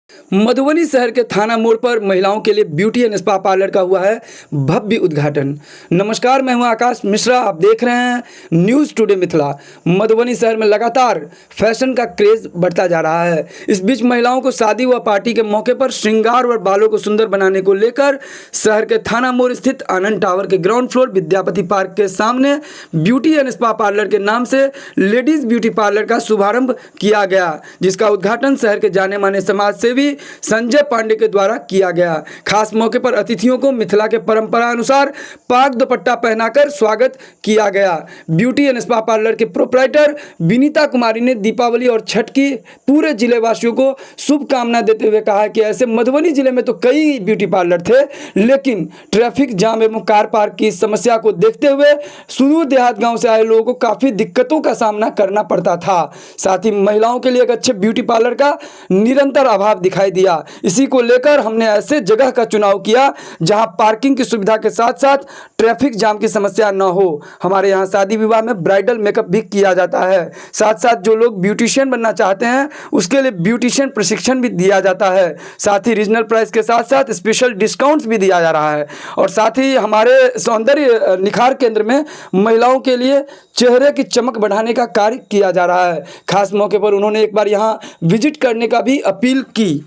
मधुबनी शहर के थाना मोड़ पर महिलाओं के लिए ब्यूटी एंड स्पा पार्लर का हुआ है भव्य उद्घाटन। नमस्कार, मैं हूं आकाश मिश्रा, आप देख रहे हैं न्यूज़ टुडे मिथिला। मधुबनी शहर में लगातार फैशन का क्रेज बढ़ता जा रहा है। इस बीच महिलाओं को शादी व पार्टी के मौके पर श्रृंगार और बालों को सुंदर बनाने को लेकर शहर के थाना मोड़ स्थित आनंद टावर के ग्राउंड फ्लोर विद्यापति पार्क के सामने ब्यूटी एंड स्पा पार्लर के नाम से लेडीज ब्यूटी पार्लर का शुभारंभ किया गया, जिसका उद्घाटन शहर के जाने माने समाज सेवी संजय पांडे के द्वारा किया गया। खास मौके पर अतिथियों को मिथिला के परंपरा अनुसार पाग दुपट्टा पहनाकर स्वागत किया गया। ब्यूटी एंड स्पा पार्लर के प्रोप्राइटर विनीता कुमारी ने दीपावली और छठ की पूरे जिले वासियों को शुभकामना देते हुए कहा कि ऐसे मधुबनी जिले में तो कई ब्यूटी पार्लर थे, लेकिन ट्रैफिक जाम एवं कार पार्क की समस्या को देखते हुए सुदूर देहात गांव से आए लोगों को काफी दिक्कतों का सामना करना पड़ता था। साथ ही महिलाओं के लिए एक अच्छे ब्यूटी पार्लर का निरंतर अभाव दिखाई दिया। इसी को लेकर हमने ऐसे जगह का चुनाव किया जहां पार्किंग की सुविधा के साथ साथ ट्रैफिक जाम की समस्या न हो। हमारे यहां शादी विवाह में ब्राइडल मेकअप भी किया जाता है। साथ साथ जो लोग ब्यूटिशियन बनना चाहते हैं उसके लिए ब्यूटिशियन प्रशिक्षण भी दिया जाता है। साथ ही रीजनल प्राइस के साथ साथ स्पेशल डिस्काउंट्स भी दिया जा रहा है। और साथ ही हमारे सौंदर्य निखार केंद्र में महिलाओं के लिए चेहरे की चमक बढ़ाने का कार्य किया जा रहा है। खास मौके पर उन्होंने एक बार यहाँ विजिट करने का भी अपील की।